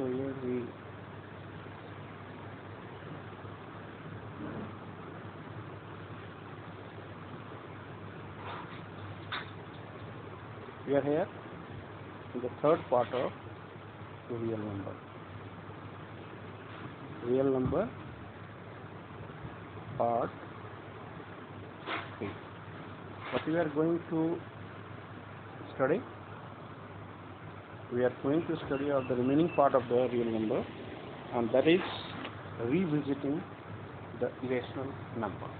So here we are here in the third part of real number. Real number part 3. What we are going to study? We are going to study of the remaining part of the real number, and that is revisiting the irrational number.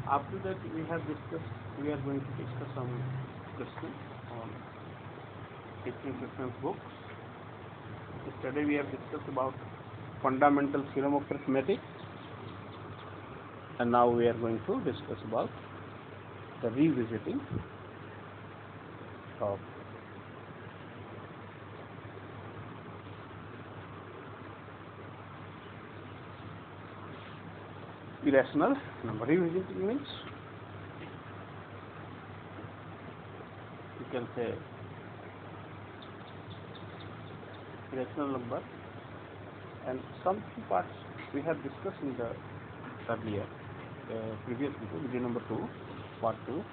After that, we are going to discuss some questions on teaching questions books. Yesterday we have discussed about fundamental theorem of arithmetic, and now we are going to discuss about the revisiting of irrational number. Revisiting means you can say irrational number, and some few parts we have discussed in the earlier previous video number 2, part 2,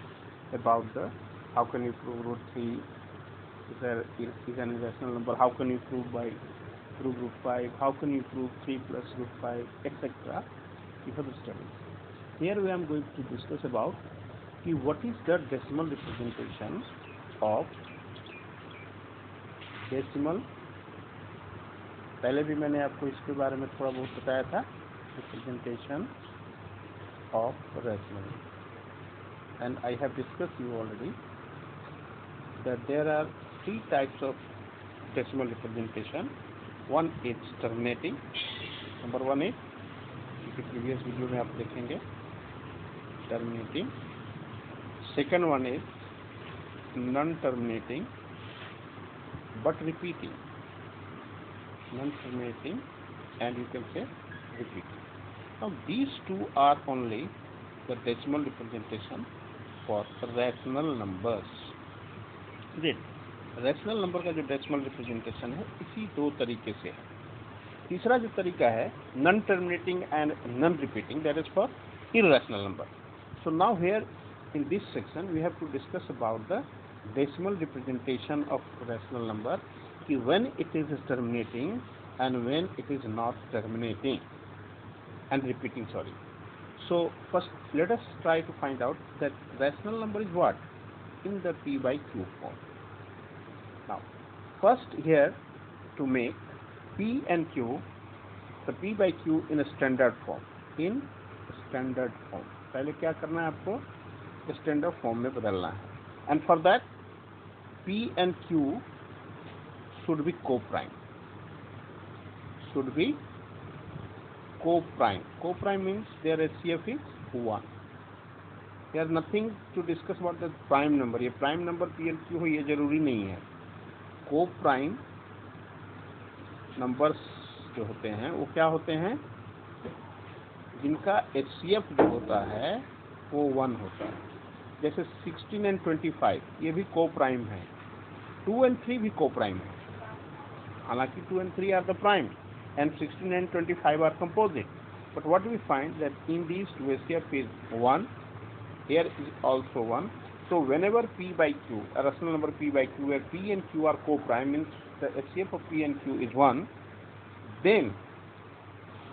about the how can you prove root 3 is an irrational number, how can you prove root 5, how can you prove 3 plus root 5, etc. You have studied. Here we are going to discuss about what is the decimal representation of decimal. पहले भी मैंने आपको इसके बारे में थोड़ा बहुत बताया था, representation of rational, and I have discussed you already that there are 3 types of decimal representation. One is terminating. Number 1 is, previous video में आप देखेंगे, terminating. Second one is non-terminating but repeating. Non-terminating and you can say repeating. Now these two are only the decimal representation for rational numbers. Then rational number का जो decimal representation है इसी 2 तरीके से है. तीसरा जो तरीका है non terminating and non repeating, that is for irrational number. So now here in this section we have to discuss about the decimal representation of rational number, when it is terminating and when it is not terminating and repeating. So first let us try to find out that rational number is what in the p by q form. Now first here to make P and Q, the P by Q in a standard form. In standard form. पहले क्या करना है आपको? Standard form में बदलना है. And for that, P and Q should be co-prime. Should be co-prime. Co-prime means their HCF is 1. There is nothing to discuss about the prime number. ये prime number P and Q हो ये जरूरी नहीं है. Co-prime numbers जो होते हैं वो क्या होते हैं? जिनका HCF जो होता है वो 1 होता है. जैसे 16 and 25 ये भी को प्राइम है. 2 and 3 भी को प्राइम है. हालांकि 2 and 3 are the prime and 16 and 25 are composite. But what we find that in these two HCF is 1. Here is also 1. So whenever P by Q, a rational number P by Q, where P and Q are co-prime, means the HCF of P and Q is 1, then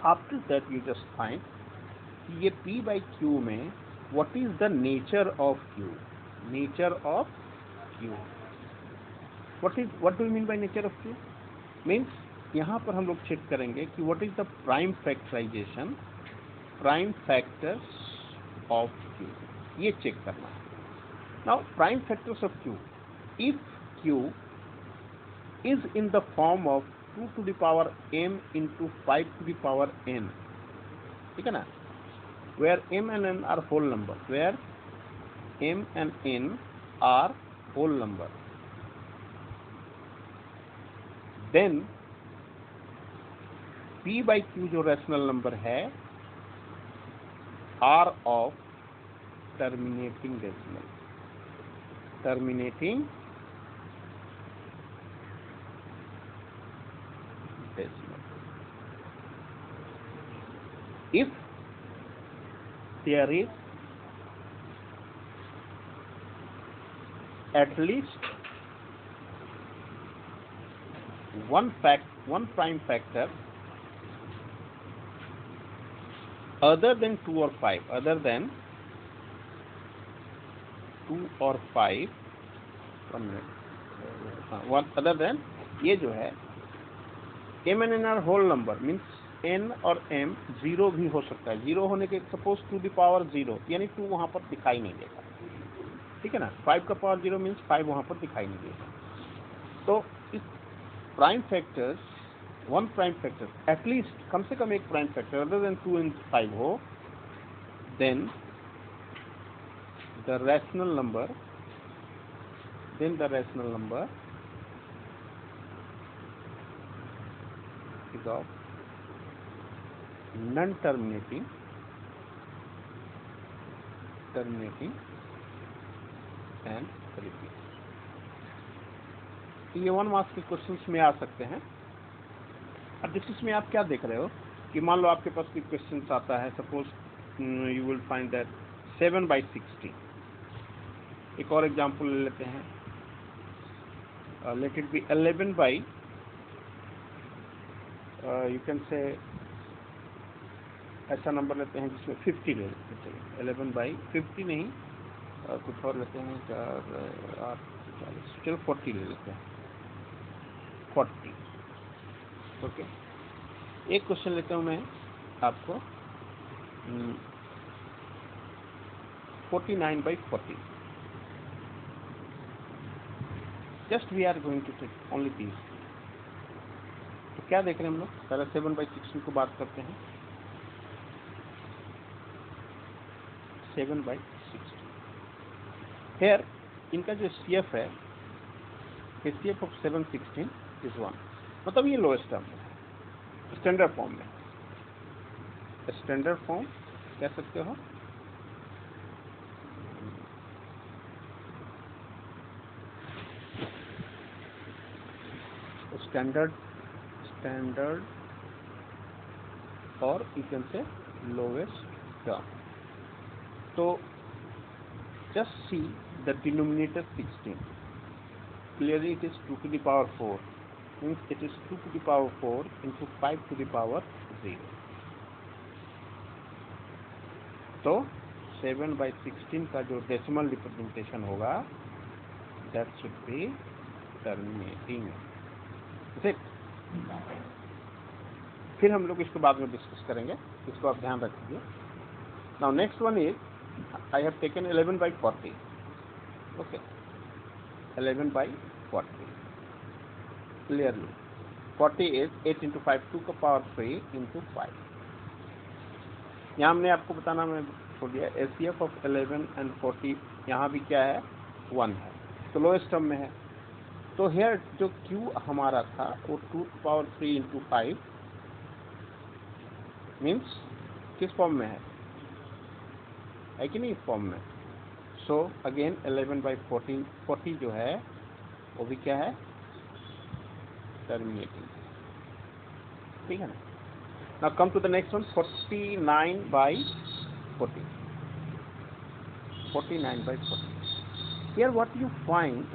after that you just find ये P by Q में what is the nature of Q? Nature of Q. What do you mean by nature of Q? Means यहाँ पर हम लोग check करेंगे कि what is the prime factorization, prime factors of Q. ये check करना है. Now prime factors of Q. If Q is in the form of 2 to the power m into 5 to the power n, ठीक है ना? Where m and n are whole number. Where m and n are whole number. Then P by Q जो rational number है are of terminating decimal. Terminating decimal. If there is at least one prime factor other than 2 or 5, other than 2 or 5, 1 minute, one other than, ये जो है m n r whole number means n और m 0 भी हो सकता है. 0 होने के सपोज 2 द पावर 0 यानी 2 वहां पर दिखाई नहीं देगा. ठीक है ना. 5 का पावर 0 मीन्स 5 वहां पर दिखाई नहीं देगा. तो इस prime factors, one prime factor at least, कम से कम एक prime factor other than 2 and 5 हो, then the rational number is of non-terminating and repeat. तो ये 1 मार्क्स के क्वेश्चंस में आ सकते हैं. अब इसमें आप क्या देख रहे हो कि मान लो आपके पास कोई क्वेश्चन आता है, suppose you will find that 7/16. एक और एग्जांपल ले लेते हैं. Let it be 11 by you can say ऐसा नंबर लेते हैं जिसमें 50 ले लेते हैं. 11/50 नहीं, कुछ और लेते हैं, 4 8 40, चलो 40 ले लेते हैं. 40. ओके. एक क्वेश्चन लेता हूँ मैं आपको 49/40. Just we are going to take only these. तो क्या देख रहे हैं हम लोग? पहले 7/16 को बात करते हैं. 7/16 हेयर इनका जो CF है, CF ऑफ 7/16 इज 1. मतलब ये लोएस्ट टर्म है स्टैंडर्ड फॉर्म में. स्टैंडर्ड फॉर्म कह सकते हो. स्टैंडर्ड और you can say lowest term. तो just see the denominator 16. Clearly it is 2 to the power 4. Means it is 2 to the power 4 into 5 to the power 0. तो 7/16 का जो डेसिमल रिप्रेजेंटेशन होगा that should be terminating. फिर हम लोग इसको बाद में डिस्कस करेंगे, इसको आप ध्यान रखिए. Now next one is I have taken 11/40. Okay, 11/40. Clearly, 40 is 8 into 5, 2 का पावर 3 into 5. यहाँ हमने आपको बताना मैं छोड़ दिया. SCF of 11 and 40 यहाँ भी क्या है? 1 है. तो लोएस्ट टर्म में है. तो here जो Q हमारा था वो 2 to power 3 into 5 मीन्स किस फॉर्म में है कि नहीं? फॉर्म में. सो अगेन 11/40 जो है वो भी क्या है? टर्मिनेटिंग. ठीक है ना. Now come to the next one 49/40. 49/40. Here what you find.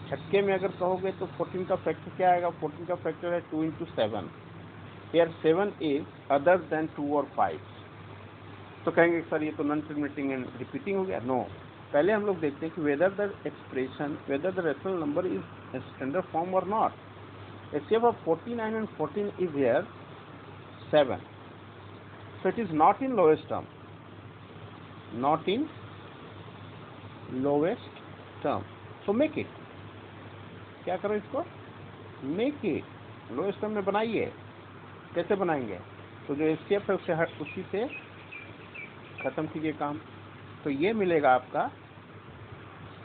छक्के में अगर कहोगे तो 14 का फैक्टर क्या आएगा? 14 का फैक्टर है 2 into 7. Here 7 is other than 2 और 5. तो कहेंगे सर ये तो नॉन टर्मिनेटिंग एंड रिपीटिंग हो गया. नो, पहले हम लोग देखते हैं कि whether the rational number is standard form और not. SCF of 49 and 14 is here 7. So it is not in lowest term. Not in lowest term. So make it. क्या करो इसको? Make it. lowest term में बनाइए. कैसे बनाएंगे? तो जो SCF है उसी से खत्म कीजिए काम. तो ये मिलेगा आपका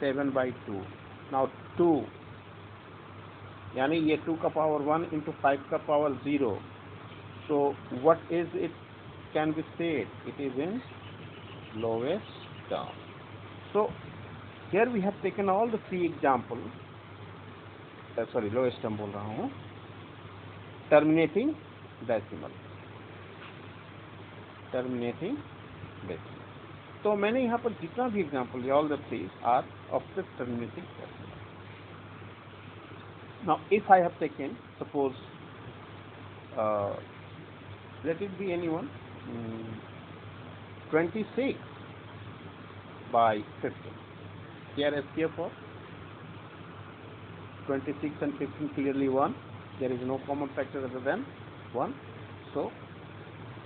7/2. नाउ 2 यानी ये 2 का पावर 1 into 5 का power 0. So what is it can be said? It is in lowest term. So here we have taken all the 3 examples. Sorry, lowest term बोल रहा हूँ. terminating decimal, तो मैंने यहाँ पर जितना भी एग्जाम्पल दिया, all the three are of the terminating decimal. Now if I have taken, suppose let it be anyone, 26 by 15. Here SPF of 26 and 15 clearly 1. There is no common factor other than 1. So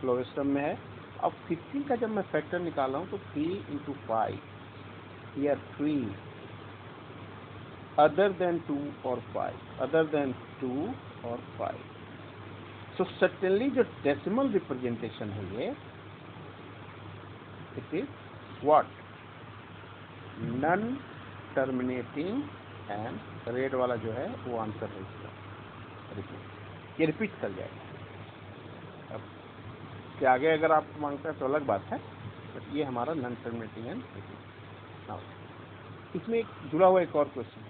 lowest term में है. अब 15 का जब मैं factor निकाला हूँ तो 3 into 5, here 3, other than 2 or 5, other than 2 or 5. So certainly जो decimal representation है ये, it is what? Non terminating, and red वाला जो है वो आंसर है इसका, रिपीट, ये रिपीट कर जाएगा. अब के आगे अगर आप मांगते हैं तो अलग बात है, बट ये हमारा नॉन टर्मिनेटिंग एंड रिपीट. इसमें एक जुड़ा हुआ एक और क्वेश्चन,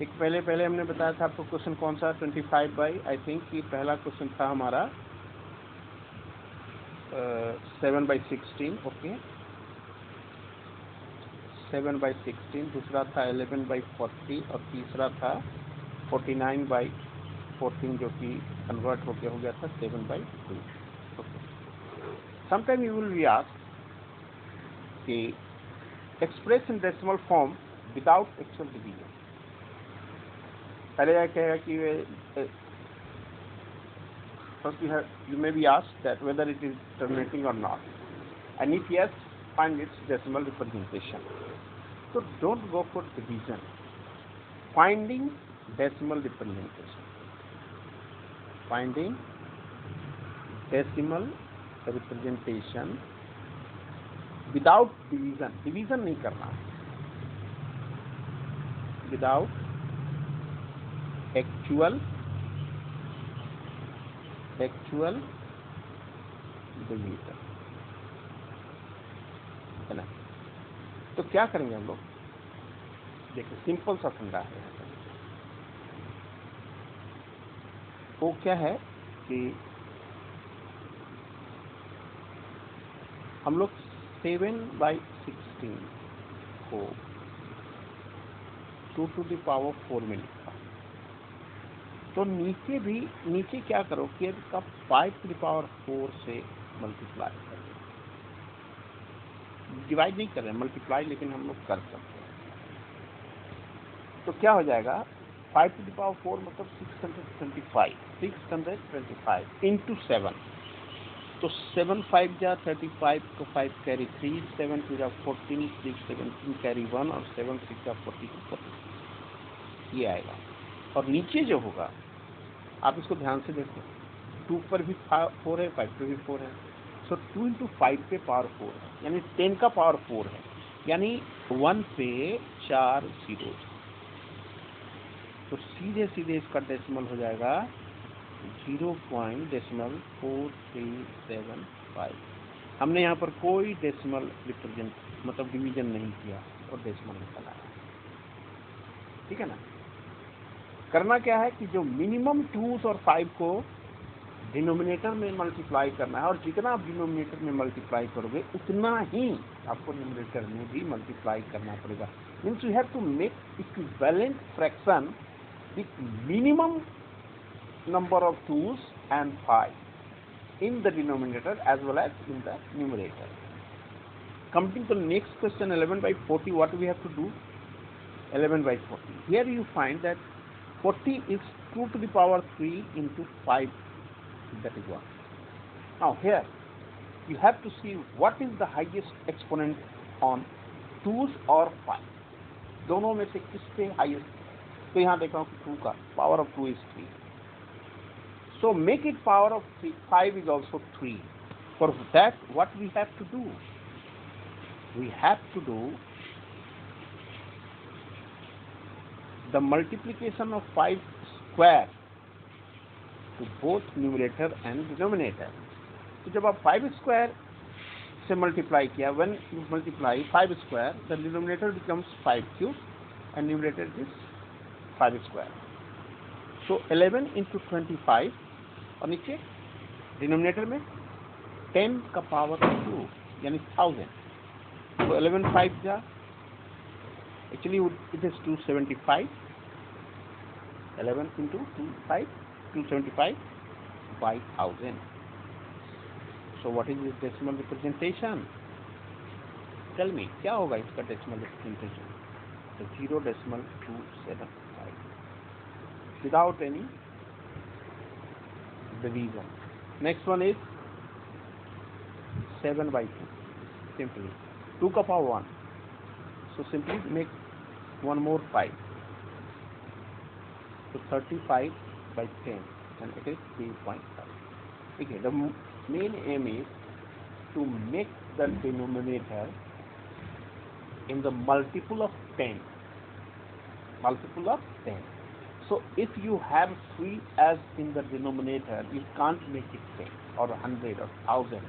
एक पहले हमने बताया था आपको क्वेश्चन कौन सा, 25 बाई, आई थिंक कि पहला क्वेश्चन था हमारा 7/16, ओके, 7/16, दूसरा था 11/40 और तीसरा था 49/14 जो कि कन्वर्ट होके हो गया था 7/2. Okay, sometime you will be asked कि express in decimal form without actual division. पहले यह कहेगा कि first you may be asked that whether it is terminating or not, and if yes, find its decimal representation. So don't go for division. Finding decimal representation. Finding decimal representation without division. Division नहीं करना. Without actual division है ना. तो क्या करेंगे हम लोग, देखिए सिंपल सा फंडा है. वो क्या है कि हम लोग 7/16 को 2 to the power 4 में लिखा, तो नीचे क्या करो कि इसका 5 to the power 4 से मल्टीप्लाई करें. डिवाइड नहीं कर रहे हैं, मल्टीप्लाई लेकिन हम लोग कर सकते हैं. तो क्या हो जाएगा, 5 to the power 4 मतलब 625 into 7. तो 7 5 जा 35, तो 5 कैरी 3, 7 2 जा 14, 6 17 कैरी 1 और 7 6 जा 42, ये आएगा. और नीचे जो होगा आप इसको ध्यान से देखो, 2 पर भी 4 है, 5 पर भी 4 है. सो 2 into 5 पे पावर 4 है, यानी 10 का पावर 4 है, यानी 1 पे 4 जीरोज. तो सीधे इसका डेसिमल हो जाएगा 0.4375. हमने यहाँ पर कोई डेसिमल रिप्रेजेंट मतलब डिवीजन नहीं किया और डेसिमल निकाला है. ठीक है ना. करना क्या है कि जो मिनिमम 2 और 5 को डिनोमिनेटर में मल्टीप्लाई करना है, और जितना आप डिनोमिनेटर में मल्टीप्लाई करोगे उतना ही आपको न्यूमरेटर में भी मल्टीप्लाई करना पड़ेगा. Means you have to make equivalent fraction with minimum number of 2's and 5 in the denominator as well as in the numerator. Coming to the next question, 11/40, what we have to do? 11/40. Here you find that 40 is 2 to the power 3 into 5, that is 1. Now here you have to see what is the highest exponent on 2's or 5. दोनों में से किस पे highest? तो यहाँ देखा हूँ कि 2 का power of 2 is 3. So make it power of 3. 5 is also 3. For that, what we have to do? We have to do the multiplication of 5 square to both numerator and denominator. तो जब आप 5 square से multiply किया, when you multiply 5 square, the denominator becomes 5 cube and numerator is 5 square. So 11 into 25 और नीचे denominator में 10 का power 2 यानी 1000. तो 11 5 जा, actually it is 275. 11 into 275 by 1000. So what is this decimal representation? Tell me, क्या होगा इसका decimal representation? So 0.275 without any division. Next one is 7 by 2. Simply 2 का power 1. So simply make one more 5. So 35 by 10 and it is 3.5. Okay, the main aim is to make the denominator in the multiple of 10. Multiple of 10. So if you have 3 as in the denominator, you can't make it 10 or 100 or 1000.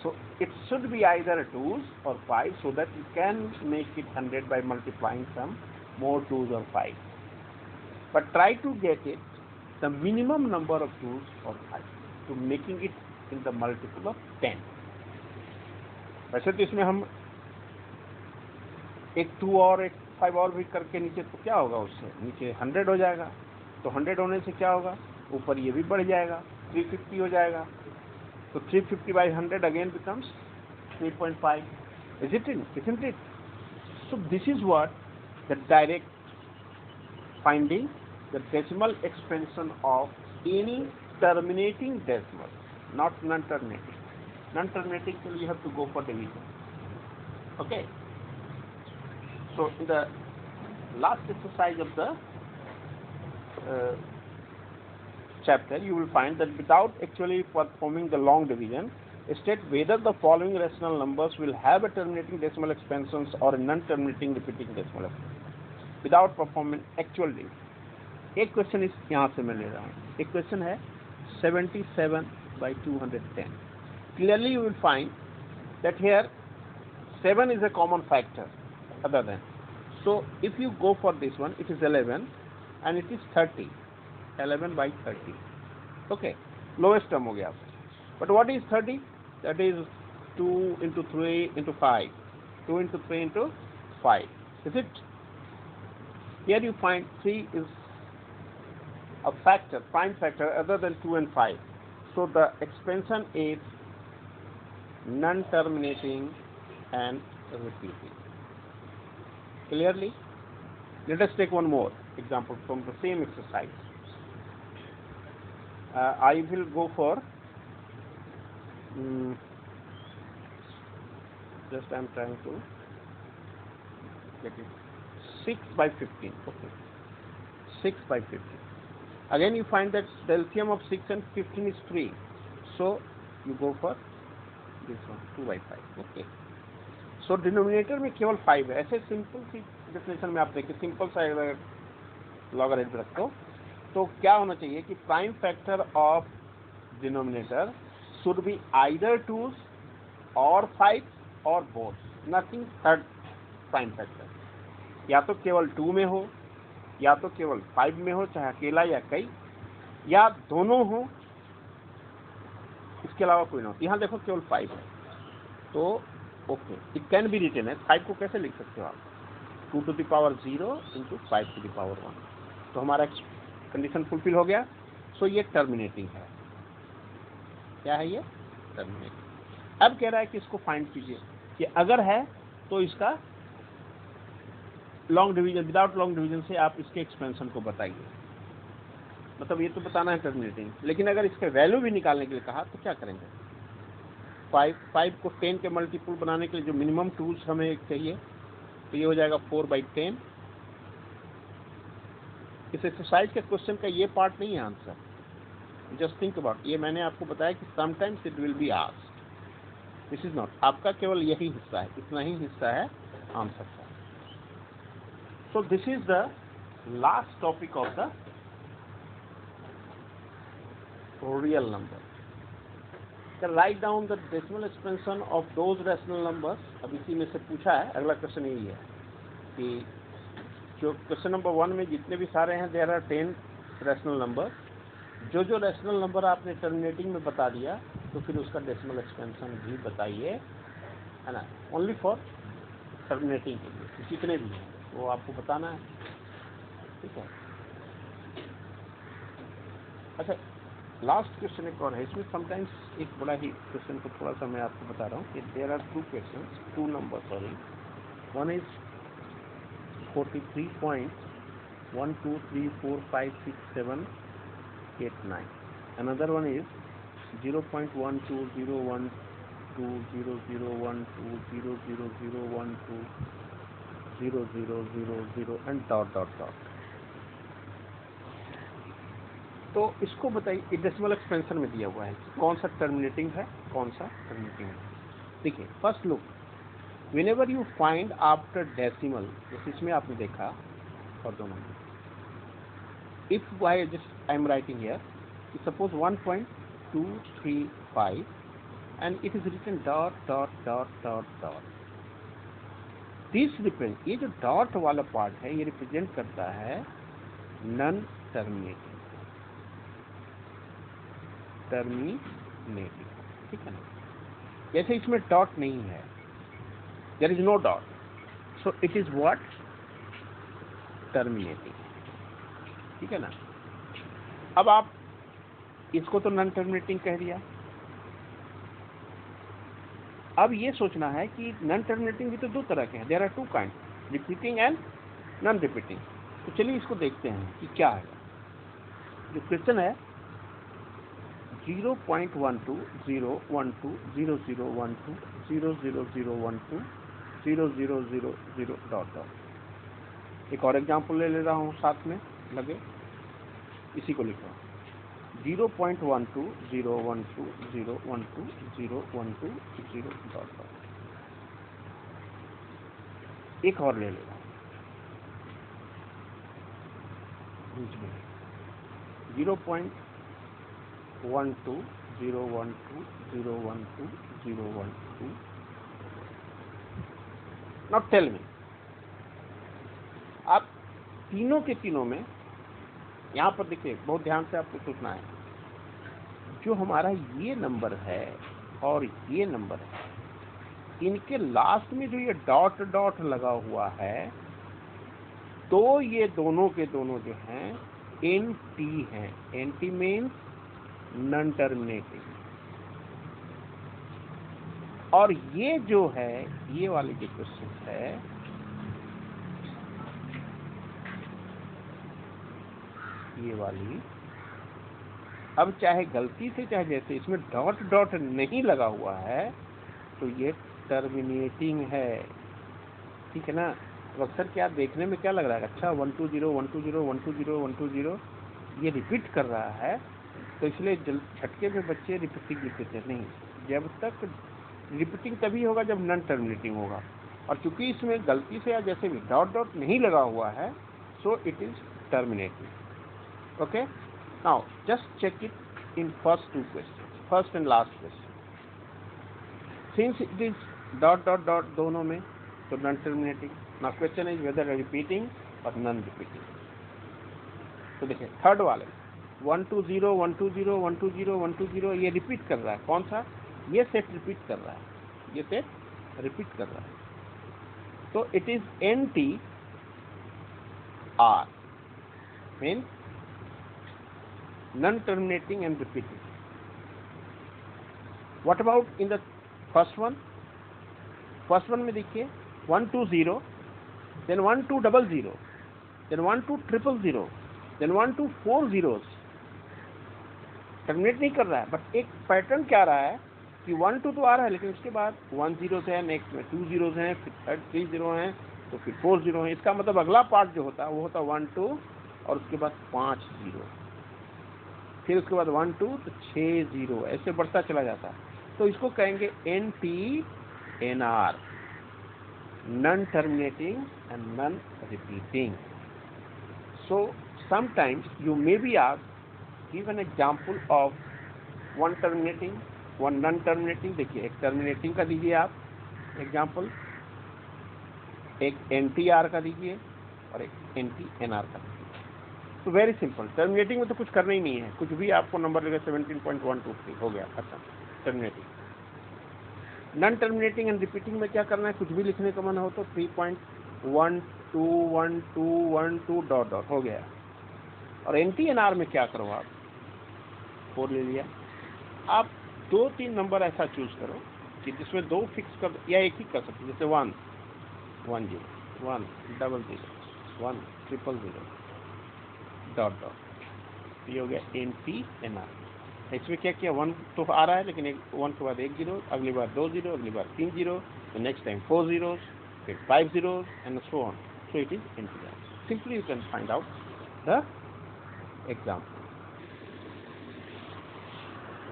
So it should be either 2s or 5 so that you can make it 100 by multiplying some more 2s or 5. But try to get it the minimum number of 2s or 5 to making it in the multiple of 10. वैसे तो इसमें हम एक 2 और एक 5 और भी करके नीचे तो क्या होगा, उससे नीचे 100 हो जाएगा. तो 100 होने से क्या होगा, ऊपर ये भी बढ़ जाएगा, 350 हो जाएगा. तो 350 by 100 again becomes 3.5. Isn't it? So this is what the direct finding the decimal expansion of any terminating decimal, not non-terminating. Non-terminating, so you have to go for division. Okay. So in the last exercise of the chapter, you will find that without actually performing the long division, state whether the following rational numbers will have a terminating decimal expansions or a non-terminating repeating decimal expansion without performing actual division. एक question इस यहाँ से मैं ले रहा हूँ. एक question है 77 by 210. Clearly you will find that here 7 is a common factor other than. So if you go for this one, it is 11 and it is 30. 11 by 30. Okay, lowest term हो गया. But what is 30? That is 2 into 3 into 5. 2 into 3 into 5. Is it? Here you find 3 is a factor, prime factor other than 2 and 5. So the expansion is non-terminating and repeating. Clearly? Let us take one more example from the same exercise. I will go for just I am trying to get it 6 by 15. Okay, 6 by 15. Again you find that the LCM of 6 and 15 is 3, so you go for this one 2 by 5. Okay, so denominator में केवल 5 है. ऐसे simple सी definition में आप देखिए, simple सा अगर logarithm रखते हो तो क्या होना चाहिए कि prime factor of denominator should be either 2 और 5 और both, nothing third prime factor. या तो केवल 2 में हो, या तो केवल 5 में हो, चाहे अकेला या कई, या दोनों हो, इसके अलावा कोई ना हो. यहाँ देखो केवल 5 है तो okay, it can be written है. 5 को कैसे लिख सकते हो आप, 2 to the power 0 into 5 to the power 1. तो हमारा कंडीशन फुलफिल हो गया. सो ये टर्मिनेटिंग है. क्या है ये? टर्मिनेटिंग. अब कह रहा है कि इसको फाइंड कीजिए कि अगर है तो इसका long division, without long division से आप इसके एक्सपेंशन को बताइए. मतलब ये तो बताना है टर्मिनेटिंग, लेकिन अगर इसके वैल्यू भी निकालने के लिए कहा तो क्या करेंगे? 5 को 10 के मल्टीपल बनाने के लिए जो मिनिमम टूल्स हमें चाहिए तो ये हो जाएगा 4 by 10. इस एक्सरसाइज के क्वेश्चन का ये पार्ट नहीं है आंसर. Just think about. ये मैंने आपको बताया कि sometimes it will be asked. This is not. आपका केवल यही हिस्सा है, इतना ही हिस्सा है आंसर का. So this is the last topic of the real number. Write down the decimal expansion of those rational numbers. अब इसी में से पूछा है. अगला क्वेश्चन यही है कि जो क्वेश्चन नंबर 1 में जितने भी सारे हैं देयर आर 10 रैशनल नंबर्स जो जो रैशनल नंबर आपने टर्मिनेटिंग में बता दिया तो फिर उसका डेसिमल एक्सपेंशन भी बताइए, है ना, ओनली फॉर टर्मिनेटिंग के लिए, जितने भी हैं वो आपको बताना है, ठीक है। अच्छा, लास्ट क्वेश्चन एक और है, इसमें समटाइम्स एक बड़ा ही क्वेश्चन को थोड़ा सा मैं आपको बता रहा हूँ कि there are two question, two number, sorry, one is 43.1 2 3 4 5 6 7 8 9, another one is 0.12012 0012 00012 0000 and dot dot dot। तो इसको बताइए, डेसिमल एक्सपेंशन में दिया हुआ है कौन सा टर्मिनेटिंग है, कौन सा टर्मिनेटिंग है। देखिए, first look, whenever you find after decimal, जैसे इसमें आपने देखा और दोनों में, if I am writing here, suppose 1.235 and it is written dot dot dot dot dot, this represent, ये जो डॉट वाला पार्ट है ये रिप्रेजेंट करता है नॉन टर्मिनेटिंग, ठीक है ना। जैसे इसमें डॉट नहीं है, there is no dot, so it is what, terminating, ठीक है ना। अब आप इसको तो नॉन टर्मिनेटिंग कह दिया, अब ये सोचना है कि नॉन टर्मिनेटिंग भी तो दो तरह के हैं, there are two kind, repeating and non repeating. तो चलिए इसको देखते हैं कि क्या है। जो क्वेश्चन है 0.12 012 0012 00012 0000 डॉट डॉट। एक और एग्जाम्पल ले रहा हूँ साथ में लगे, इसी को लिख रहा हूँ 0.12 012 012 012 0 डॉट डॉट। एक और ले लेगा 0.12 012 012 012। नाउ टेल मी, आप तीनों के तीनों में यहाँ पर देखिए, बहुत ध्यान से आपको सोचना है, जो हमारा ये नंबर है और ये नंबर है, इनके लास्ट में जो ये डॉट डॉट लगा हुआ है, तो ये दोनों के दोनों जो हैं NT हैं। NT means non terminating. और ये जो है, ये वाली जो क्वेश्चन है, ये वाली, अब चाहे गलती से चाहे जैसे इसमें डॉट डॉट नहीं लगा हुआ है तो ये टर्मिनेटिंग है, ठीक है ना। तो अक्सर क्या देखने में क्या लग रहा है, अच्छा 120 120 120 120 ये रिपीट कर रहा है, तो इसलिए झटके में बच्चे रिपीटिंग लिखते नहीं। जब तक रिपीटिंग तभी होगा जब नॉन टर्मिनेटिंग होगा, और चूंकि इसमें गलती से या जैसे भी डॉट डॉट नहीं लगा हुआ है, so it is terminating. Okay, now just check it in first two question, first and last question. Since it is dot dot dot दोनों में, तो non terminating. Now question is whether repeating और non repeating. तो देखिए third वाले 120 120 120 120 ये repeat कर रहा है, कौन सा, ये सेट रिपीट कर रहा है, ये सेट रिपीट कर रहा है। तो it is NT R mean non terminating and repeating. What about in the first one? First one में देखिए 120, then 1200, then 12000, then 124 टर्मिनेट नहीं कर रहा है, बट एक पैटर्न क्या रहा है कि 1 2 तो आ रहा है, लेकिन उसके बाद 1 0 है, नेक्स्ट में 2 0 हैं, फिर 3 0 हैं, तो फिर 4 0 हैं। इसका मतलब अगला पार्ट जो होता है वो होता है 1 2 और उसके बाद 5 0, फिर उसके बाद 1 2 तो 6 0, ऐसे बढ़ता चला जाता है। तो इसको कहेंगे NT NR, non terminating and non repeating. So sometimes you may be asked, give an example of one terminating, one non terminating। देखिए एक टर्मिनेटिंग का दीजिए आप एग्जाम्पल, एक NTR का दीजिए और एक NT NR का दीजिए। तो वेरी सिंपल, टर्मिनेटिंग में तो कुछ करना ही नहीं है, कुछ भी आपको नंबर लेगा 17.123 हो गया खत्म terminating. Non terminating and repeating में क्या करना है, कुछ भी लिखने का मन हो तो 3.1212 डॉट डॉट हो गया। और NT&R में क्या करो आप, 4 ले लिया। आप 2-3 नंबर ऐसा चूज करो कि जिसमें 2 फिक्स कर या एक ही कर सकते, जैसे 1 1 0 1 0 0 1 0 0 डॉट डॉट, ये हो गया NT&R। इसमें क्या किया, 1 तो आ रहा है लेकिन 1 के बाद 1 0, अगली बार 2 0, अगली बार 3 0, तो नेक्स्ट टाइम 4 zeros, फिर 5 zeros and so on, so it is NT&R। Simply you can find out the example.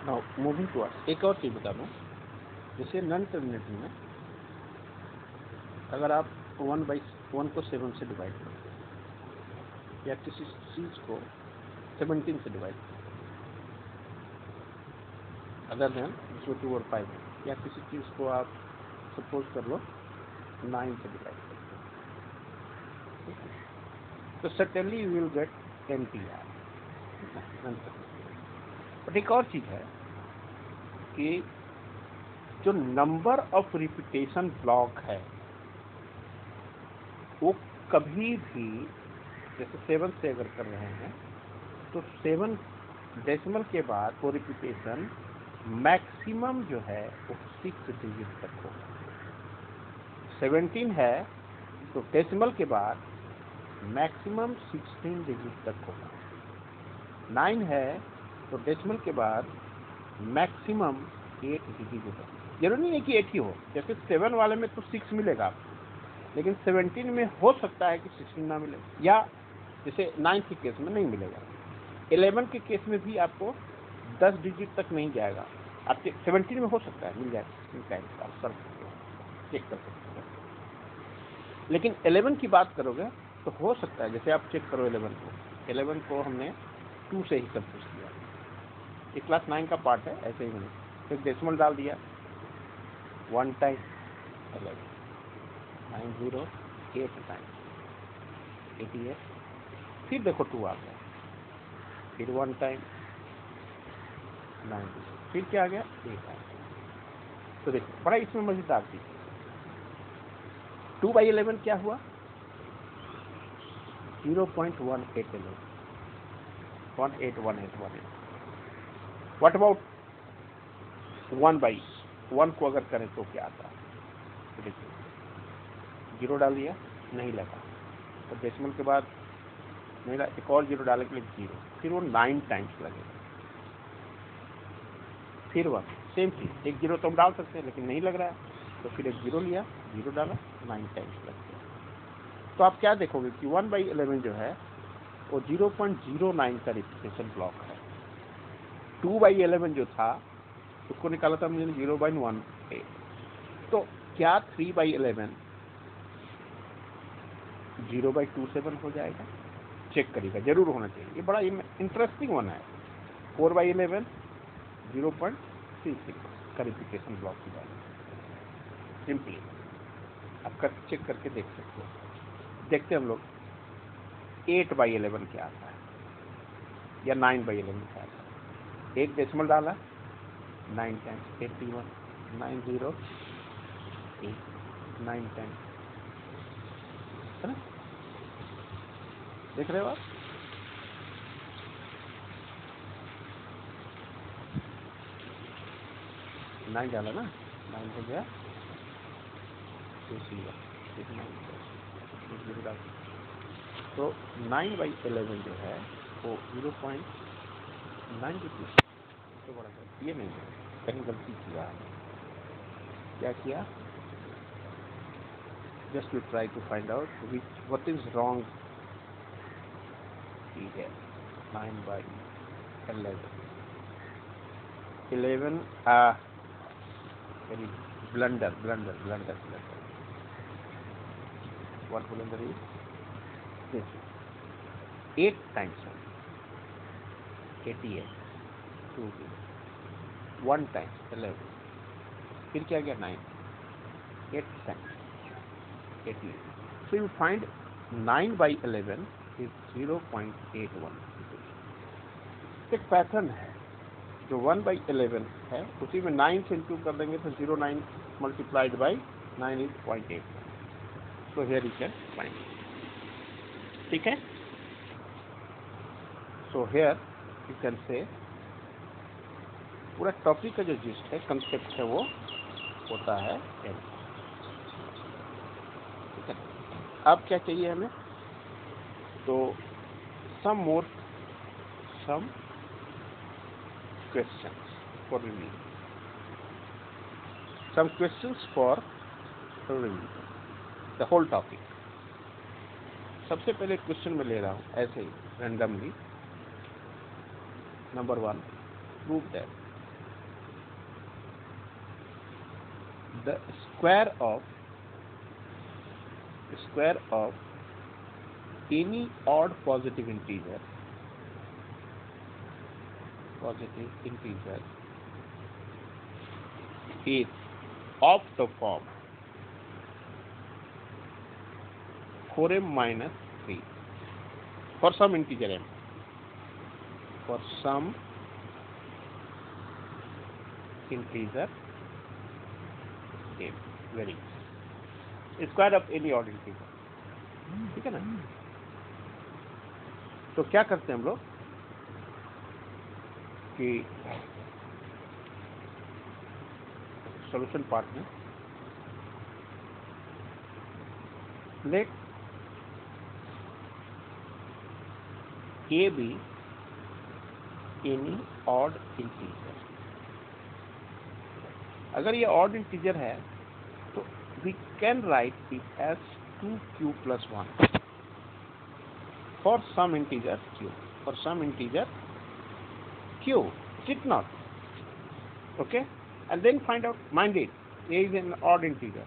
Now moving to एक और चीज बता दूं, जैसे नॉन टर्मिनेटिंग में अगर आप 1/1 को 7 से डिवाइड करो या किसी चीज को 17 से डिवाइड करो, अदर देन इसमें 2 और 5 है, या किसी चीज को आप सपोज कर लो 9 से डिवाइड करते हो, तो certainly you will get NT&R। But एक और चीज है कि जो नंबर ऑफ रिपीटेशन ब्लॉक है वो कभी भी, जैसे 7 से अगर कर रहे हैं तो 7 डेसिमल के बाद वो रिपीटेशन मैक्सिमम जो है वो 6 डिजिट तक होगा। 17 है तो डेसिमल के बाद मैक्सिमम 16 डिजिट तक होगा। 9 है तो डेसिमल के बाद मैक्सिमम 8 डिजिट होगा। जरूरी नहीं है कि 8 ही हो, जैसे 7 वाले में तो 6 मिलेगा आपको, लेकिन 17 में हो सकता है कि 16 ना मिले, या जैसे 9 के केस में नहीं मिलेगा। 11 के केस में भी आपको 10 डिजिट तक नहीं जाएगा, आपके 17 में हो सकता है मिल जाए, चेक कर सकते हैं। लेकिन 11 की बात करोगे तो हो सकता है, जैसे आप चेक करो 11 को हमने 2 से ही सब कुछ किया, ये क्लास 9 का पार्ट है, ऐसे ही मैंने फिर डेसिमल डाल दिया 1 टाइम 11 908 टाइम 88, फिर देखो 2 आ गया, फिर 1 टाइम 9, फिर क्या आ गया 8 आ गया। तो देखो बड़ा इसमें मजेदार चीज, 2/11 क्या हुआ 0.1811 181818। व्हाट अबाउट 1/1 को अगर करें तो क्या आता है, तो देखिए 0 डाल दिया नहीं लगा, तो डेसिमल के बाद नहीं लगा, एक और 0 डालने के लिए 0, फिर वो 9 टाइम्स लगेगा, फिर 1 सेम चीज, एक 0 तो हम डाल सकते हैं लेकिन नहीं लग रहा है, तो फिर एक 0 लिया, 0 डाला, 9 टाइम्स लग गया। तो आप क्या देखोगे कि 1/11 जो है वो 0.09 का रिपीटेशन ब्लॉक है। 2/11 जो था उसको निकाला था हमने 0.18। तो क्या 3/11 0/27 हो जाएगा, चेक करिएगा, जरूर होना चाहिए, ये बड़ा इंटरेस्टिंग वन है। 4/11 0.36 का रिपीटेशन ब्लॉक की बात, सिंपली आप चेक करके देख सकते हो। देखते हैं हम लोग 8/11 क्या आता है या 9/11 क्या आता है। एक डेसिमल डाला 9 टाइम्स 81 908 9 टाइम्स, है ना, देख रहे हो आप। नाइन डाला ना, 9 हो गया, तो 9/11 जो है वो 0.92, तो बड़ा ये नहीं है, कहीं गलती किया है, क्या किया, just to try to find out what is wrong. ठीक है 9/11 very blunder. What blunder is this? 8 times 88 2 1 times 11, फिर क्या गया 9 8 times 88। So you find 9/11 is 0.81. एक पैटर्न है जो 1/11 है, उसी में 9 से इंटू कर देंगे तो 0.9 multiplied by 9 is 0.8. So here you can find. ठीक है? So here you can say पूरा टॉपिक का जो जिस्ट है, कंसेप्ट है, वो होता है n. ठीक है? अब क्या चाहिए हमें? तो some questions for review. Some questions for review. The whole topic. सबसे पहले क्वेश्चन में ले रहा हूँ ऐसे ही randomly. Number 1, prove that the square of any odd positive integer is of the form 4m minus 3 for some integer m. For some integer m. Very good. Square of any odd integer. ठीक है ना? तो क्या करते हैं हम लोग कि सॉल्यूशन पार्ट में late a be any odd integer. अगर ये odd integer है तो we can write it as 2q plus 1 for some integer q. For some integer q, is it not? Okay, and then find out. Mind it, a is an odd integer.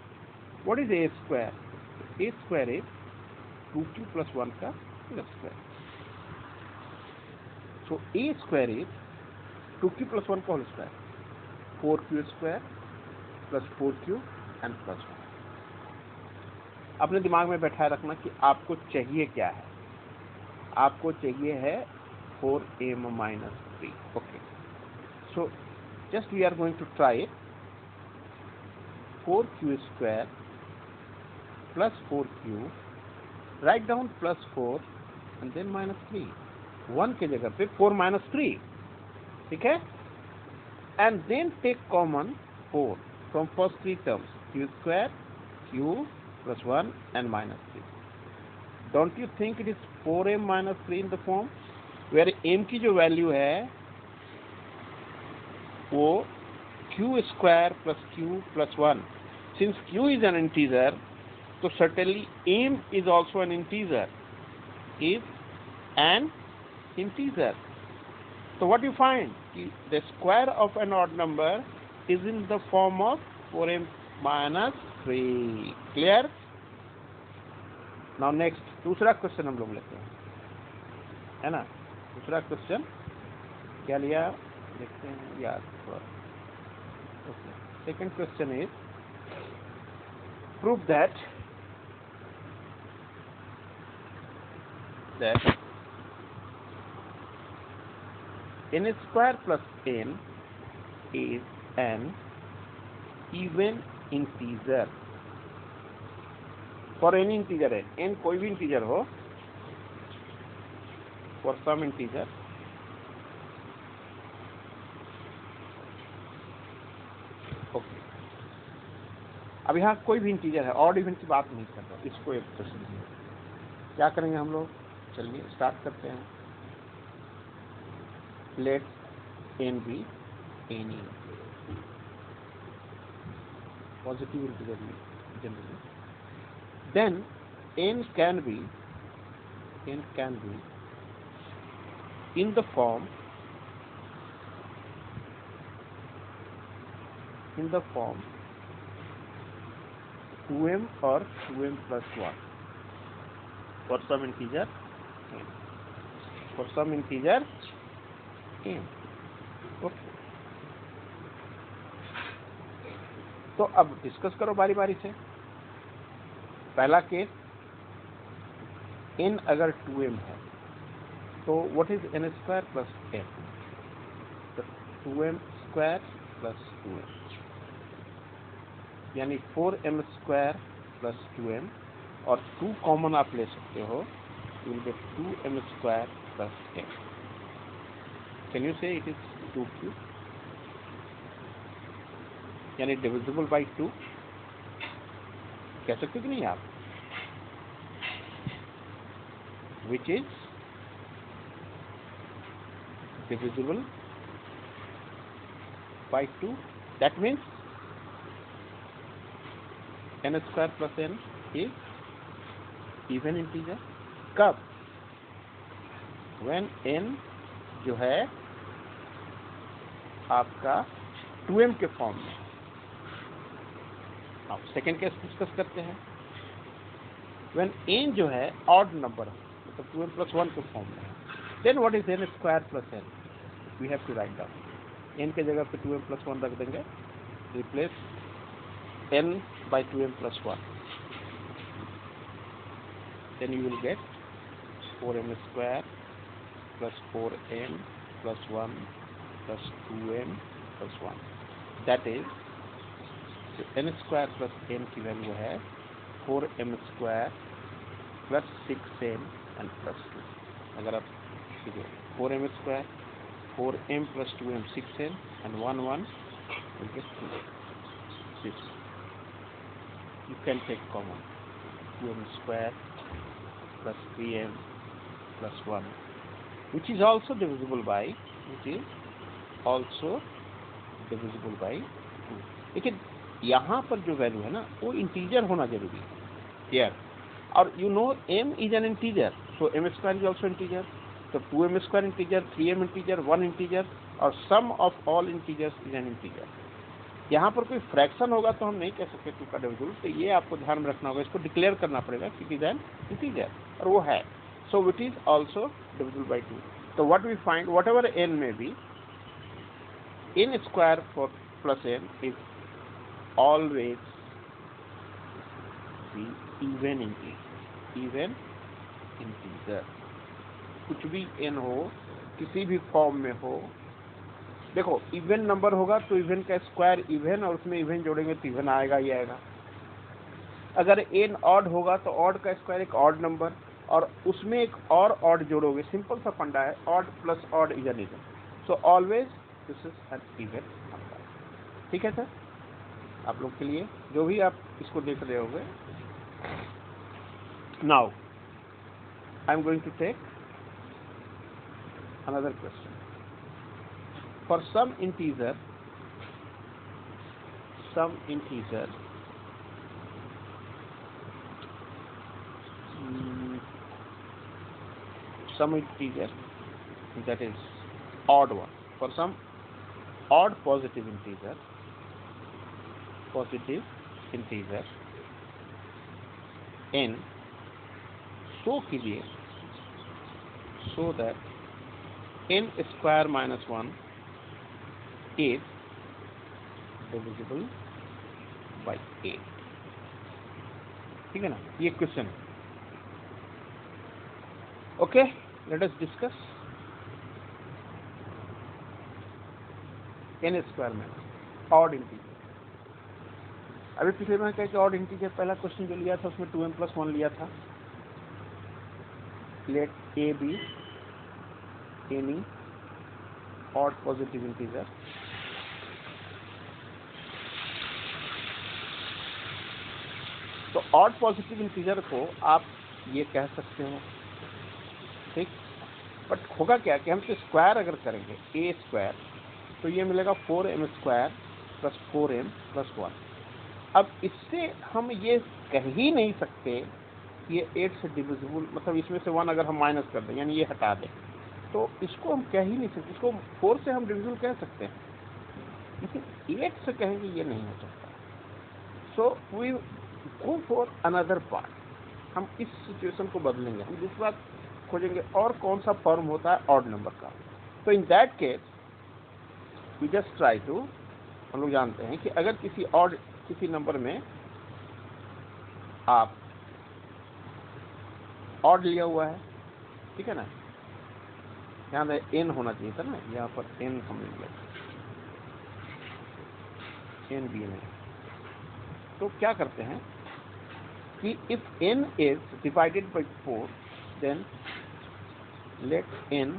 What is a square? A square is 2q plus 1 का square. So a square is 2q plus 1 का whole square, 4q square plus 4q and plus 1. अपने दिमाग में बैठाए रखना कि आपको चाहिए क्या है. आपको चाहिए है 4m minus 3. Okay, so just we are going to try it. 4q square plus 4q, write down plus 4 and then minus 3. 1 के जगह पे 4 minus 3. ठीक है? And then take common 4 from first 3 terms, q square, q plus 1 and minus 3. Don't you think it is 4m minus 3 in the form where m की जो value है वो q square plus q plus 1. Since q is an integer, so certainly m is also an integer. Is an integer. So what you find? The square of an odd number is in the form of 4m minus 3. Clear? Now next, दूसरा question हम लोग लेते हैं, है ना? दूसरा question क्या लिया देखते हैं यार थोड़ा. Okay. Second question is prove that n square plus n is an even integer. For any integer है, n कोई भी integer हो, for some integer okay. अब यहाँ कोई भी इंटीजर है, ऑड इवन की बात नहीं कर रहा, इसको एक क्वेश्चन है. क्या करेंगे हम लोग? चलिए स्टार्ट करते हैं. Let n be any positive integer generally. Then n can be in the form 2m or 2m plus 1 for some integer n. For some integer n. Okay. तो अब डिस्कस करो बारी बारी से. पहला केस n अगर 2m है तो what is n square plus m? तो 2m स्क्वायर प्लस 2m यानी 4m स्क्वायर प्लस 2m, और 2 कॉमन आप ले सकते हो, you will get 2m square plus m. Can you say it is 2 cube? यानी divisible by 2 कह सकते कि नहीं आप? Which is divisible by 2. That means n square plus n is even integer. कब? when n जो है आपका 2m के फॉर्म में। अब सेकेंड केस डिस्कस करते हैं। when n जो है ऑड नंबर मतलब 2m plus 1 के फॉर्म में, then what is n square plus n? we have to write down. n के जगह पे 2m plus 1 रख देंगे, replace n by 2m plus 1, then you will get 4m square plus 4m plus 1 plus 2m plus 1. That is n square plus m की value है 4m square plus 6m and plus 2. अगर आप 4m square 4m plus 2m 6m and 1 1 will get 2. This you can take common 2m square plus 3m plus 1, which is also divisible by 2. लेकिन यहाँ पर जो value है ना वो integer होना जरूरी है here. और you know m is an integer, so m square is also integer. So 2m square integer, 3m integer, 1 integer, और sum of all integers is an integer. यहाँ पर कोई फ्रैक्शन होगा तो हम नहीं कह सकते 2 का डिविजिबल, तो ये आपको ध्यान में रखना होगा, इसको डिक्लेयर करना पड़ेगा कि इट इज एन इंटीजर, और वो है. So it is also divisible by 2. So what we find, whatever n may be, n square for plus n is always the even integer. कुछ भी n हो, किसी भी फॉर्म में हो, देखो इवन नंबर होगा तो इवन का स्क्वायर इवन, और उसमें इवन जोड़ेंगे तो इवन आएगा ही आएगा. अगर n ऑड होगा तो ऑड का स्क्वायर एक ऑड नंबर, और उसमें एक और ऑड जोड़ोगे, सिंपल सा फंडा है, odd plus odd is an even. So always this is an even number. ठीक है सर, आप लोग के लिए जो भी आप इसको देख रहे होंगे. Now I am going to take another question. For some integer that is odd one. For some odd positive integer n, show कीजिए so that n square minus 1 is divisible by 8. ठीक है ना, ये question. Okay, let us discuss n square minus odd integer. अभी पिछले बार क्या odd integer पहला question जो लिया था उसमें 2m plus 1 लिया था. Let a be any odd positive integer. तो ऑड पॉजिटिव इंटीजर को आप ये कह सकते हो, ठीक. बट होगा क्या कि हम स्क्वायर अगर करेंगे a स्क्वायर तो ये मिलेगा 4m square plus 4m plus 1. अब इससे हम ये कह ही नहीं सकते ये 8 से डिविजिबल, मतलब इसमें से 1 अगर हम माइनस कर दें यानी ये हटा दें तो इसको हम कह ही नहीं सकते. इसको 4 से हम डिविजिबल कह सकते हैं, लेकिन 8 से कहेंगे ये नहीं हो सकता. So we go for another part. हम इस सिचुएशन को बदलेंगे, हम दूसरी बात खोजेंगे और कौन सा फॉर्म होता है ऑड नंबर का. तो in that case we just try to, हम लोग जानते हैं कि अगर किसी नंबर में आप ऑड लिया हुआ है, ठीक है ना, यहाँ n होना चाहिए था ना, यहाँ पर n हमने लिया, n भी नहीं। तो क्या करते हैं कि if n is divided by 4 then let n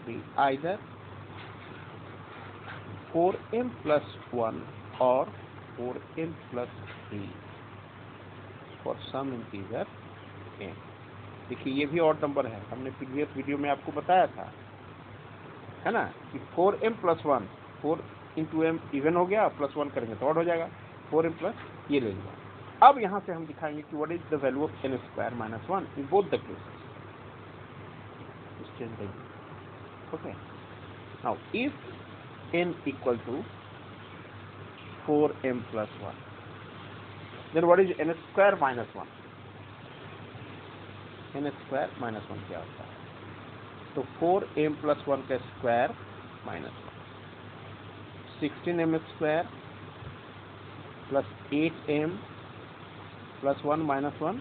be either 4m plus 1 or 4m plus 3 for some integer m। देखिए ये भी ऑड नंबर है, हमने प्रीवियस वीडियो में आपको बताया था, है ना, कि 4m plus 1, 4 into m even हो गया, प्लस 1 करेंगे तो ऑड हो जाएगा, 4m plus ये ले लिया। अब यहाँ से हम दिखाएंगे कि what is the value of n square minus 1 in both the cases. Okay, now if n equal to 4m plus 1 then what is n square minus 1? n square minus 1 क्या होता है? तो 4m plus 1 का square minus 1, 16m square plus 8m plus 1 minus 1।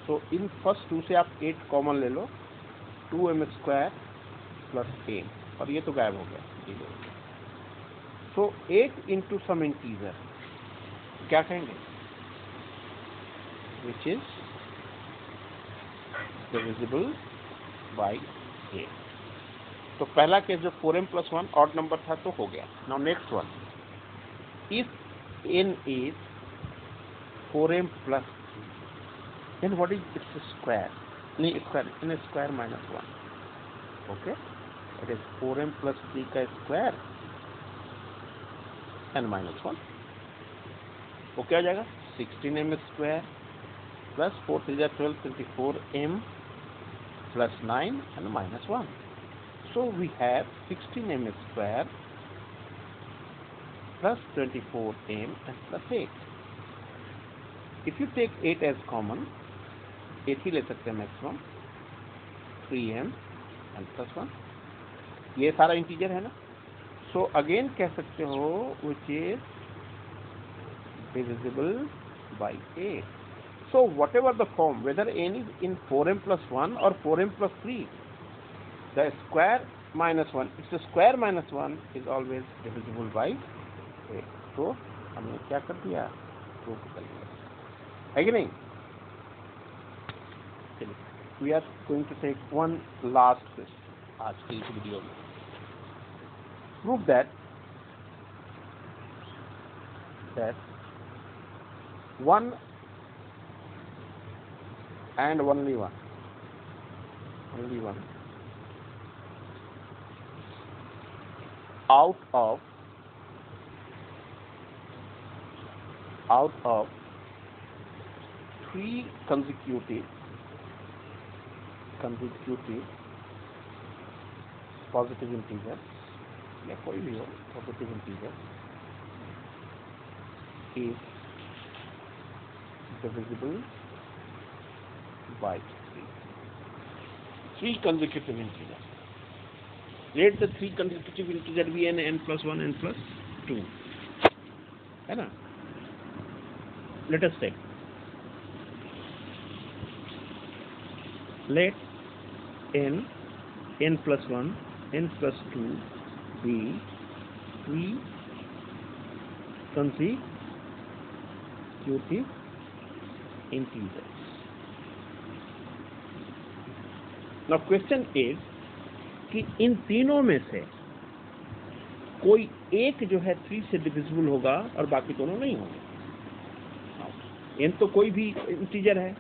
तो इन first to से आप 8 common ले लो, 2m square plus 8, और ये तो गायब हो गया। तो 8 इंटू सम इंटीजर क्या कहेंगे, विच इज डिविजिबल बाई 8। तो पहला केस जो 4m plus 1 ऑड नंबर था तो हो गया। Now next one, if n is 4m plus 3 then what is its square? नहीं square, n square minus 1। Okay, it is 4m plus 3 का square n minus 1। वो क्या हो जाएगा, 16m square plus 4 3 12 24m plus 9 and minus 1. So we have 16m square plus 24m and plus 8. If you take 8 as common, 8 ही ले सकते हैं maximum, 3m and plus 1, ये सारा इंटीजर है ना। So again कह सकते हो which is divisible by 8. So whatever the form, whether n is in 4m plus 1 or 4m plus 3, the square minus 1, its square minus 1 is always divisible by 8. तो हमने क्या कर दिया, प्रूव कर दिया, है कि नहीं। चलिए, we are going to take one last question आज की इस वीडियो में। Prove that 1 and only one out of 3 consecutive positive integers, या कोई भी हो positive integer, is divisible by 3 consecutive integers. Let the 3 consecutive integer be n plus 1 n plus 2, है ना। Let us take, let n plus 1 n plus 2 be 3 consecutive integers. Now question is कि इन तीनों में से कोई एक जो है 3 से डिविजिबल होगा और बाकी दोनों नहीं होंगे। n तो कोई भी इंटीजर है,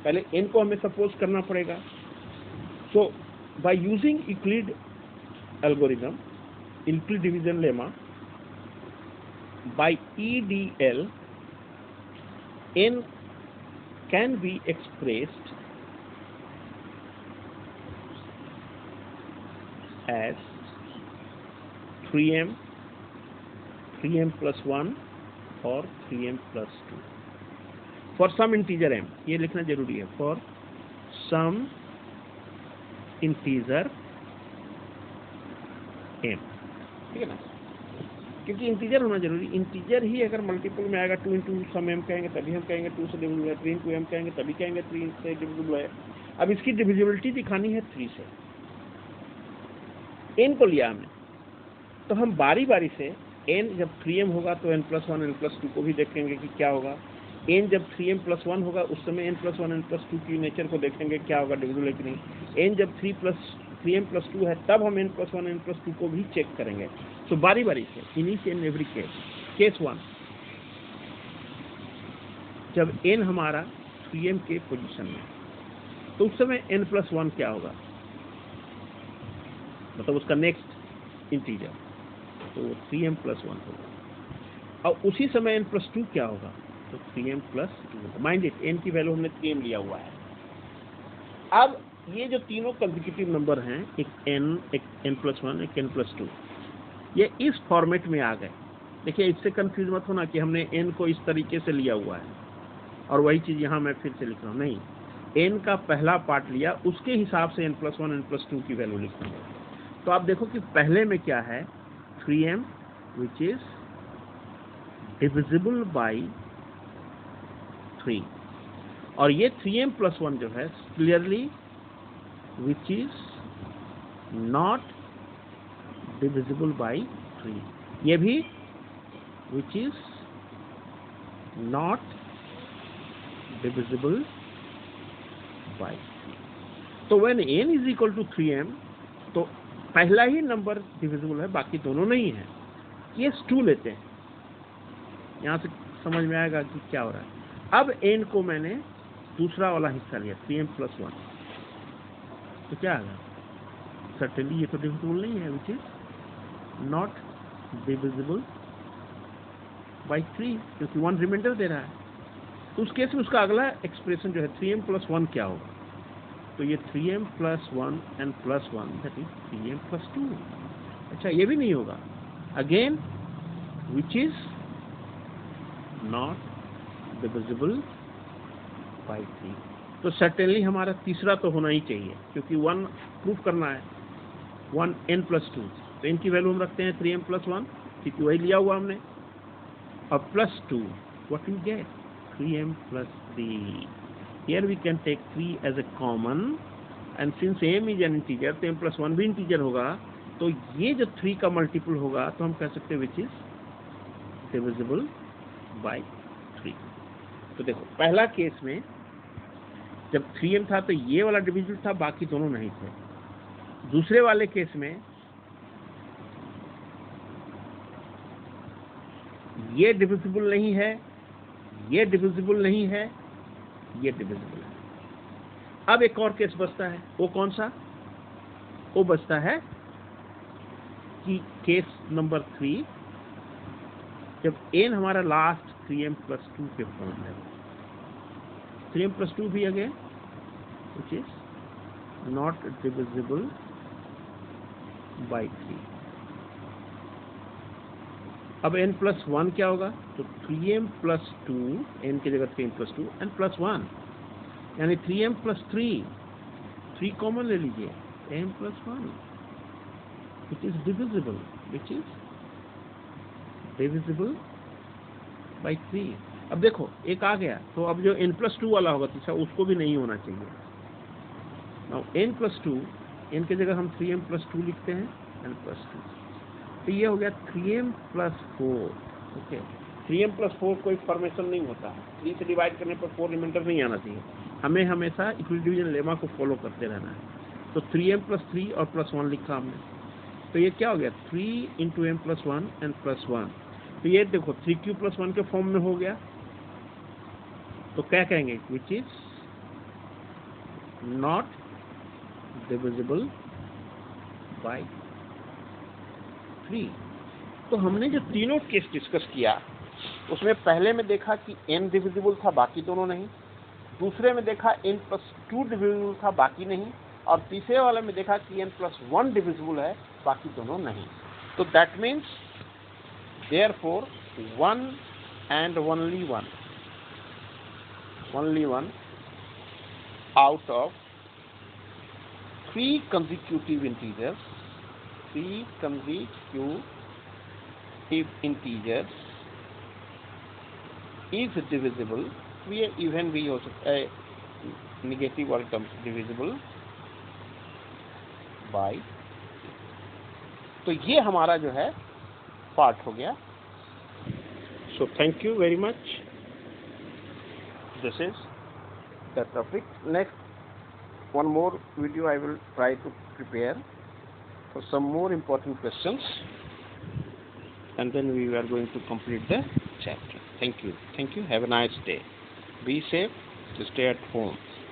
पहले n को हमें सपोज करना पड़ेगा। So by using Euclid algorithm, Euclid division lemma, by EDL, n can be expressed as 3m plus 1 or 3m plus 2 for some integer m। ये लिखना जरूरी है, for some integer m, ठीक है ना, क्योंकि इंटीजर होना जरूरी। इंटीजर ही अगर मल्टीपल में आएगा, 2 इंटू सम m कहेंगे तभी हम कहेंगे 2 से डिविजिबल है, 3 इंटू m कहेंगे तभी कहेंगे 3 से डिविजिबल है। अब इसकी डिविजिबिलिटी दिखानी है 3 से। n को लिया हमने, तो हम बारी बारी से n जब 3m होगा तो n+1 n+2 को भी देखेंगे कि क्या होगा। n जब 3m+1 होगा उस समय n+1 n+2 की नेचर को देखेंगे क्या होगा, डिविजिबल है कि नहीं। n जब 3m+2 है तब हम n+1 n+2 को भी चेक करेंगे। तो बारी बारी से in each and every case 1 जब n हमारा 3m के पोजीशन में, तो उस समय n+1 क्या होगा, मतलब उसका नेक्स्ट इंटीजर, तो 3m+1 होगा। और उसी समय n+2 क्या होगा, तो 3m+2। माइंड इट, n की वैल्यू हमने 3m लिया हुआ है। अब ये जो तीनों कंसेक्यूटिव नंबर हैं, एक n, एक n+1, एक n+2, ये इस फॉर्मेट में आ गए। देखिए, इससे कंफ्यूज मत होना कि हमने n को इस तरीके से लिया हुआ है और वही चीज यहाँ मैं फिर से लिख रहा हूँ। नहीं, n का पहला पार्ट लिया, उसके हिसाब से n+1 n+2 की वैल्यू लिखूंगा। तो आप देखो कि पहले में क्या है, 3m which is divisible by 3, और ये 3m+1 जो है clearly which is not divisible by 3, ये भी which is not divisible by 3. तो when n is equal to 3m, तो पहला ही नंबर डिविजिबल है, बाकी दोनों नहीं है। केस 2 लेते हैं, यहां से समझ में आएगा कि क्या हो रहा है। अब n को मैंने दूसरा वाला हिस्सा लिया 3m+1, तो क्या आएगा, सर्टेनली ये तो डिविजिबल नहीं है, which is not divisible by 3, क्योंकि 1 रिमाइंडर दे रहा है। तो उस केस में उसका अगला एक्सप्रेशन जो है 3m+1 क्या होगा, तो ये 3m+1 n+1 that is 3m+2। अच्छा, ये भी नहीं होगा, again which is not divisible by 3। तो सर्टेनली हमारा तीसरा तो होना ही चाहिए, क्योंकि 1 प्रूफ करना है, 1 n+2, तो इनकी वैल्यू हम रखते हैं 3m+1, क्योंकि वही लिया हुआ हमने, और +2, what you get, 3m+3. Here we can take 3 as a common, and since m is an integer, तो m+1 भी इंटीजर होगा, तो ये जो 3 का मल्टीपल होगा तो हम कह सकते हैं विच इज डिविजिबल बाई 3। तो देखो, पहला केस में जब 3m था तो ये वाला डिविजिबल था, बाकी दोनों नहीं थे। दूसरे वाले केस में ये डिविजिबल नहीं है, ये डिविजिबल नहीं है, ये डिविजिबल है। अब एक और केस बचता है, वो कौन सा, वो बचता है कि केस नंबर 3, जब n हमारा लास्ट 3m+2 के फॉर्म में, 3m+2 भी again which is not divisible by 3। अब n+1 क्या होगा, तो 3m+2, n की जगह 3m+2 n+1, यानी 3m+3, 3 कॉमन ले लीजिए, m+1 which is divisible, which is divisible by 3। अब देखो, एक आ गया, तो अब जो n+2 वाला होगा तीसरा, उसको भी नहीं होना चाहिए। नाउ n+2, n की जगह हम 3m+2 लिखते हैं, n+2, तो ये हो गया 3m+4। ओके, 3m+4 कोई फॉर्मेशन नहीं होता है, 3 से डिवाइड करने पर 4 रिमाइंडर नहीं आना चाहिए, हमें हमेशा इक्वल डिवीजन लेमा को फॉलो करते रहना है। तो 3m+3 और +1 लिखा हमने, तो ये क्या हो गया, 3 × m+1 n+1, तो ये देखो 3q+1 के फॉर्म में हो गया। तो क्या कहेंगे, which is not divisible by 3। तो हमने जो तीनों केस डिस्कस किया, उसमें पहले में देखा कि n डिविजिबल था, बाकी दोनों नहीं। दूसरे में देखा n+2 डिविजिबल था, बाकी नहीं। और तीसरे वाले में देखा कि n+1 डिविजिबल है, बाकी दोनों नहीं। तो that means therefore 1 and only one out of 3 consecutive integers, 3 consecutive integers is divisible। ये इवन भी हो सकता है, negative all terms divisible by. तो ये हमारा जो है पार्ट हो गया। So thank you very much. This is the topic. Next one more video I will try to prepare for some more important questions, and then we are going to complete the chapter. Thank you. Have a nice day. Be safe. Stay at home.